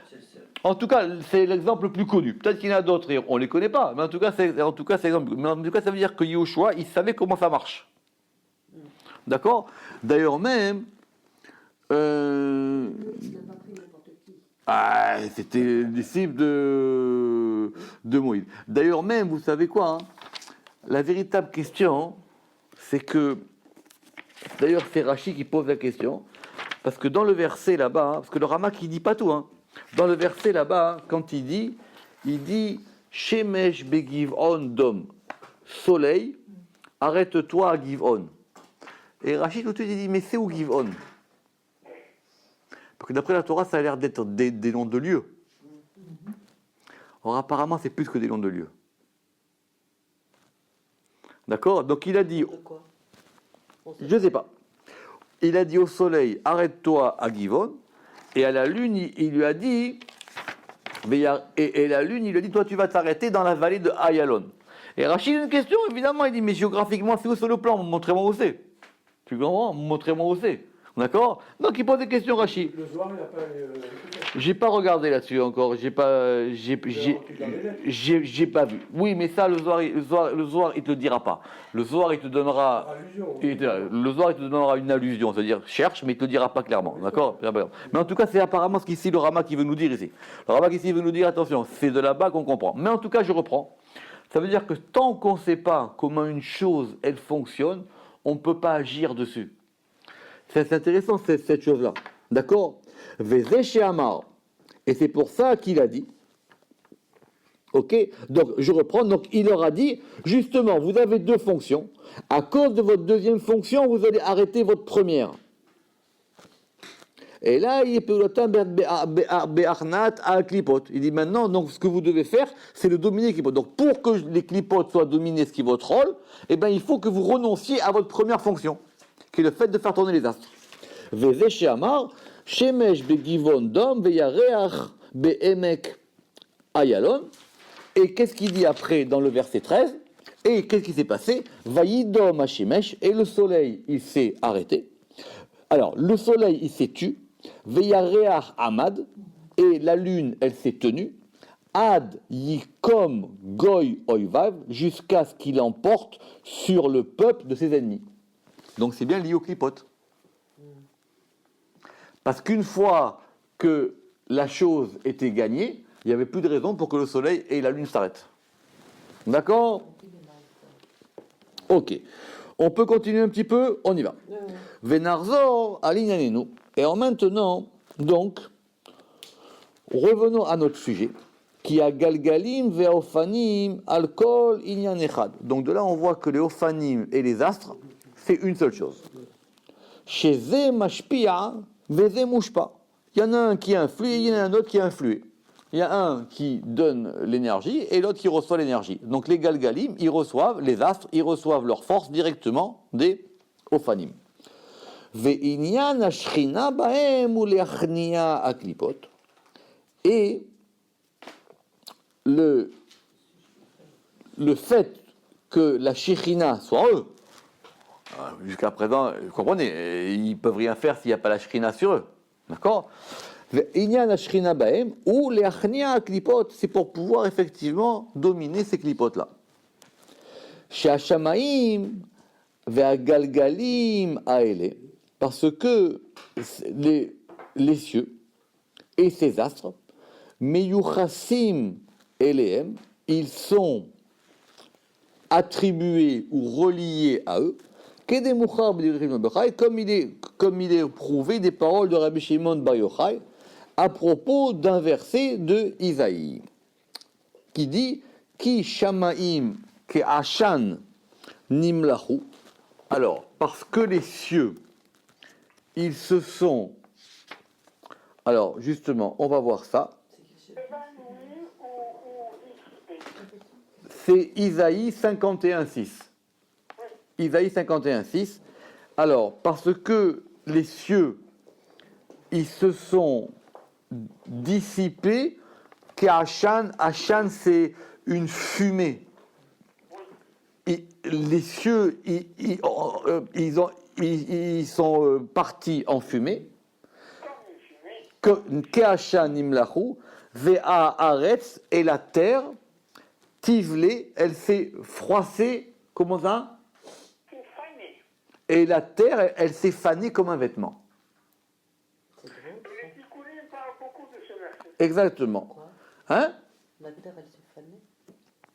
En tout cas, c'est l'exemple le plus connu. Peut-être qu'il y en a d'autres et on ne les connaît pas, mais en tout cas, c'est l'exemple. Mais en tout cas, ça veut dire que Yoshua, il savait comment ça marche. D'accord ? D'ailleurs même, Il n'a pas pris n'importe qui. c'était disciple de Moïse. D'ailleurs même, vous savez quoi, hein ? La véritable question, c'est que, d'ailleurs c'est Rachi qui pose la question, parce que dans le verset là-bas, parce que le Ramak il dit pas tout, hein, dans le verset là-bas, quand il dit Shemesh begivon dom, soleil, arrête-toi à Givon. Et Rachi tout de suite il dit, mais c'est où Givon ? Parce que d'après la Torah, ça a l'air d'être des noms de lieux. Or apparemment, c'est plus que des noms de lieux. D'accord ? Donc il a dit, De quoi? On sait je ne sais pas, il a dit au soleil, arrête-toi à Givon, et à la lune, il lui a dit, Et la lune, il lui a dit, toi tu vas t'arrêter dans la vallée de Ayalon. Et Rachid a une question, évidemment, il dit, mais géographiquement, c'est où sur le plan? Montrez-moi où c'est. Tu comprends? Montrez-moi où c'est. D'accord? Donc il pose des questions, Rachid. Le soir, il n'a pas. J'ai pas regardé là-dessus encore, j'ai pas vu. Oui, mais ça, le Zohar, il te le dira pas. Le Zohar, il te donnera, le Zohar, il te donnera une allusion, c'est-à-dire cherche, mais il te le dira pas clairement, d'accord? Mais en tout cas, c'est apparemment ce qu'ici le Rama qui veut nous dire ici. Le Rama ici veut nous dire, attention, c'est de là-bas qu'on comprend. Mais en tout cas, je reprends. Ça veut dire que tant qu'on ne sait pas comment une chose, elle fonctionne, on ne peut pas agir dessus. C'est intéressant cette chose-là, d'accord? Vezé chez Amar. Et c'est pour ça qu'il a dit. Ok? Donc, je reprends. Donc, il leur a dit, justement, vous avez deux fonctions. À cause de votre deuxième fonction, vous allez arrêter votre première. Et là, il dit maintenant, donc, ce que vous devez faire, c'est le dominer les clipotes. Donc, pour que les clipotes soient dominés, ce qui est votre rôle, eh bien, il faut que vous renonciez à votre première fonction, qui est le fait de faire tourner les astres. Vezé chez Amar. Shemesh begivon dom veyareach beemek ayalon. Et qu'est-ce qu'il dit après dans le verset 13? Et qu'est-ce qui s'est passé? Vayidom Hashemesh. Et le soleil, il s'est arrêté. Alors, le soleil, il s'est tu. Veyareach amad. Et la lune, elle s'est tenue. Ad yikom goy oivav. Jusqu'à ce qu'il emporte sur le peuple de ses ennemis. Donc c'est bien lié au clipote. Parce qu'une fois que la chose était gagnée, il n'y avait plus de raison pour que le soleil et la lune s'arrêtent. D'accord? Ok. On peut continuer un petit peu? On y va. Venarzor alinyanenu. Et en maintenant, donc, revenons à notre sujet, qui a galgalim ve'ofanim alkol inyan echad. Donc de là, on voit que les ophanim et les astres, c'est une seule chose. Chez Ze mashpia, Vezé mouche pas. Il y en a un qui influe et il y en a un autre qui est influé. Il y a un qui donne l'énergie et l'autre qui reçoit l'énergie. Donc les galgalim, ils reçoivent, les astres, ils reçoivent leur force directement des ophanim. Ve'inyan ashrina baem ou leachnia aklipot. Et le fait que la shekhinah soit en eux, jusqu'à présent, vous comprenez, ils ne peuvent rien faire s'il n'y a pas la shrina sur eux. D'accord? Inyan shrina baem ou les achnia klipot, c'est pour pouvoir effectivement dominer ces klipotes-là. Chez Hashamaim, ve'agalgalim aele, parce que les cieux et ces astres, meyuchasim elehem, ils sont attribués ou reliés à eux, comme il est prouvé des paroles de Rabbi Shimon Bar Yochai à propos d'un verset de Isaïe qui dit Ki shamaim ke ashan nimlahu. Alors, parce que les cieux, ils se sont. Alors, justement, on va voir ça. C'est Isaïe 51.6. Isaïe 51.6. Alors, parce que les cieux, ils se sont dissipés, qu'Hachan, Hachan c'est une fumée. Les cieux, ils sont partis en fumée. Qu'Hachan imlahu, ve'a aretz, et la terre, tivlé, elle s'est froissée, comment ça? Et la terre, elle s'est fanée comme un vêtement. Les Tikkunim parlent beaucoup de ce verset. Exactement. Hein? La terre, elle s'est fanée.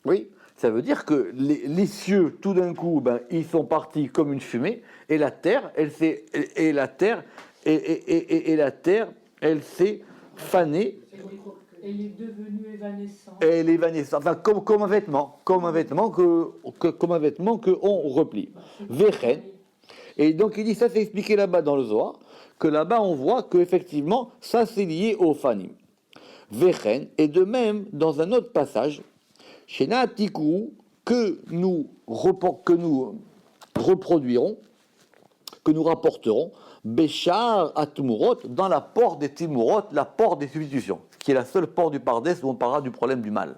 Oui, ça veut dire que les cieux, tout d'un coup, ben, ils sont partis comme une fumée, et la terre, elle s'est fanée. Elle est devenue évanescente. Elle est évanescente, enfin comme un vêtement, comme un vêtement que on replie. Vechen. Et donc il dit, ça c'est expliqué là-bas dans le Zohar, que là-bas on voit que effectivement ça c'est lié au fanim. Vechen, et de même dans un autre passage, chez Naatikou, que nous reproduirons, que nous rapporterons, Béchar à Tumurot, dans la porte des Timurot, la porte des substitutions, qui est la seule porte du Pardes où on parlera du problème du mal.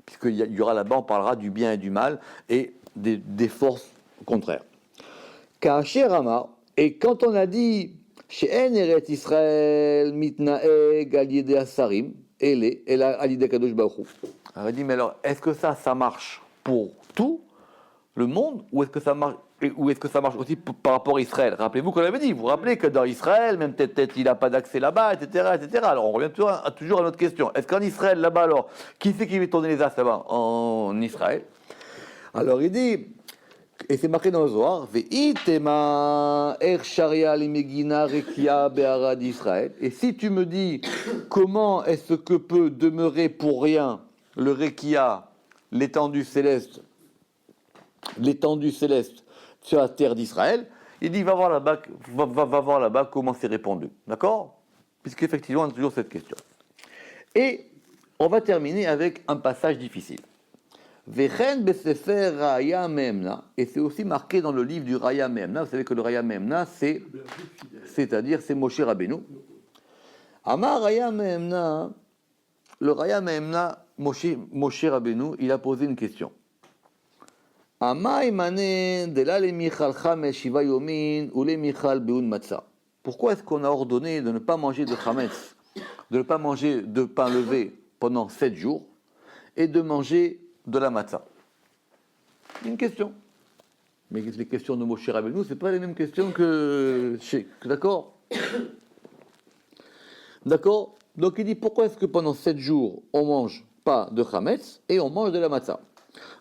Puisqu'il y aura là-bas, on parlera du bien et du mal et des forces contraires. Kacher Amar, et quand on a dit She'en Eret Israël mitnaeg al yedei asarim, el al yedei kadosh baruch hu. On a dit, mais alors, est-ce que ça marche pour tout le monde ou est-ce que ça marche aussi par rapport à Israël? Rappelez-vous qu'on avait dit, vous vous rappelez que dans Israël, même peut-être il n'a pas d'accès là-bas, etc., etc. Alors on revient toujours à notre question. Est-ce qu'en Israël, là-bas, alors, qui c'est qui va tourner les as là-bas en Israël? Alors il dit, et c'est marqué dans le Zohar, Ve'itema er sharia limegina rekia be'ara d'Israël. Et si tu me dis, comment est-ce que peut demeurer pour rien le rekia, l'étendue céleste sur la terre d'Israël, il dit va voir là-bas comment c'est répondu. D'accord? Puisqu'effectivement, on a toujours cette question. Et on va terminer avec un passage difficile. Vechen besefer Raya Memna, et c'est aussi marqué dans le livre du Raya Memna. Vous savez que le Raya Memna, c'est-à-dire c'est Moshe Rabbeinu. Amar Raya Memna, le Raya Memna, Moshe Rabbeinu, il a posé une question. Pourquoi est-ce qu'on a ordonné de ne pas manger de chametz, de ne pas manger de pain levé pendant 7 jours et de manger de la matzah? Une question. Mais les questions de Moshe Rabbeinu, ce n'est pas les mêmes questions que chez. D'accord? D'accord? Donc il dit pourquoi est-ce que pendant 7 jours on ne mange pas de chametz et on mange de la matzah?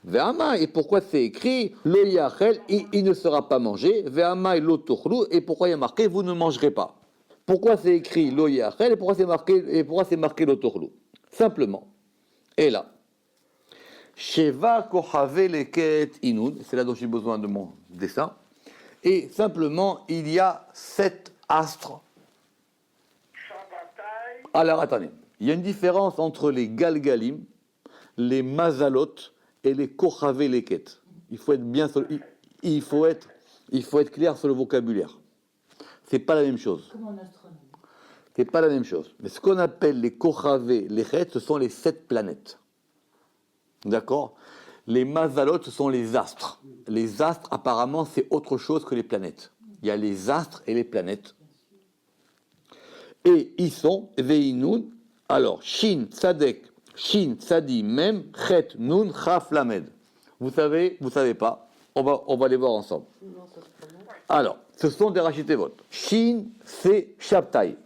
Ve'amai, et pourquoi c'est écrit lo yachel, il ne sera pas mangé, ve'amai lo tochlu, et pourquoi il y a marqué vous ne mangerez pas? Pourquoi c'est écrit lo yachel et pourquoi c'est marqué lo tochlu? Simplement, et là, sheva kochave leket inud, c'est là dont j'ai besoin de mon dessin, et simplement il y a 7 astres. Alors attendez, il y a une différence entre les galgalim, les mazalot et les kochave leket. Il faut être bien, il faut être clair sur le vocabulaire. C'est pas la même chose. Comme en astronomie. C'est pas la même chose. Mais ce qu'on appelle les kochave leket, ce sont les 7 planètes. D'accord? Les mazalot, ce sont les astres. Les astres, apparemment, c'est autre chose que les planètes. Il y a les astres et les planètes. Et ils sont ve'inun. Alors, shin, tzadek, Shin, Tsadi, Mem, Chet, Nun, Chaf, Lamed. Vous savez pas. On va les voir ensemble. Alors, ce sont des rachitevot. Shin, c'est Shabtai.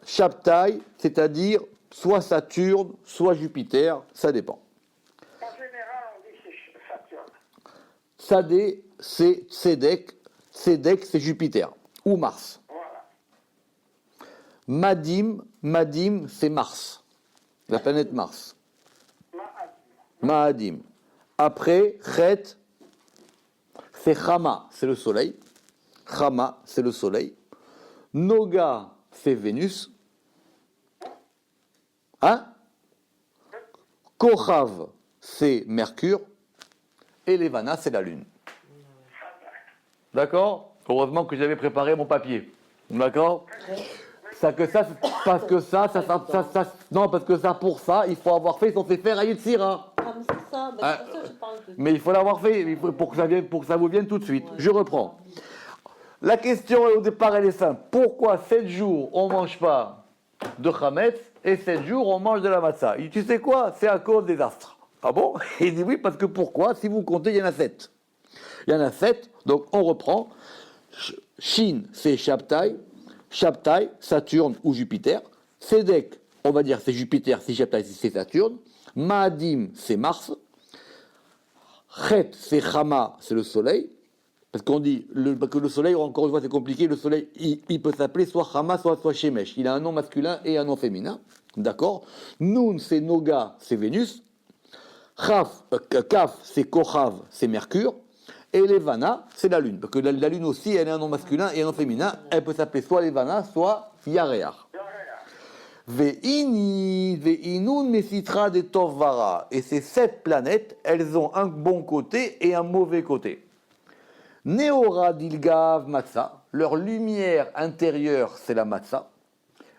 Shabtai, c'est-à-dire soit Saturne, soit Jupiter, ça dépend. En général, on dit c'est Saturne. Sadé, c'est Tzedek. Tzedek, c'est Jupiter. Ou Mars. Voilà. Madim, c'est Mars. La planète Mars. Ma'adim. Après, Chet, c'est Chama, c'est le soleil. Chama, c'est le soleil. Noga, c'est Vénus. Hein? Kochav, c'est Mercure. Et Levana, c'est la Lune. D'accord? Heureusement que j'avais préparé mon papier. D'accord? Parce que pour ça, il faut avoir fait son Sefer Yetzira. Ah, mais c'est ça, bah, c'est pour ça que je parle de... Mais il faut l'avoir fait pour que ça vous vienne tout de suite. Ouais. Je reprends. La question au départ, elle est simple. Pourquoi 7 jours on ne mange pas de chametz et 7 jours on mange de la matzah? Il dit, tu sais quoi? C'est à cause des astres. Ah bon? Il dit oui, parce que pourquoi? Si vous comptez, il y en a 7. Il y en a 7, donc on reprend. Shin, c'est Shabtai. Shabtai, Saturne ou Jupiter. Tzedek, on va dire c'est Jupiter, si Shabtai, c'est Saturne. Ma'adim, c'est Mars. Chet, c'est Chama, c'est le soleil. Parce qu'on dit que le soleil, encore une fois, c'est compliqué. Le soleil, il peut s'appeler soit Chama, soit Shemesh. Il a un nom masculin et un nom féminin. D'accord? Nun, c'est Noga, c'est Vénus. Kaf, c'est Kochav, c'est Mercure. Et Levana, c'est la Lune. Parce que la Lune aussi, elle a un nom masculin et un nom féminin. Elle peut s'appeler soit Levana, soit Yareach. Ve'inun mesitra de Tovara. Et ces 7 planètes, elles ont un bon côté et un mauvais côté. Neora dilgav matza. leur lumière intérieure, c'est la matzah.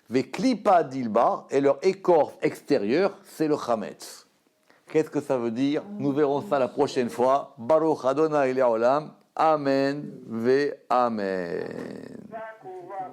Ve klipa dilba, et leur écorce extérieure, c'est le chametz. Qu'est-ce que ça veut dire? Nous verrons ça la prochaine fois. Baruch Adonai Le'olam. Amen ve Amen. Ça qu'on va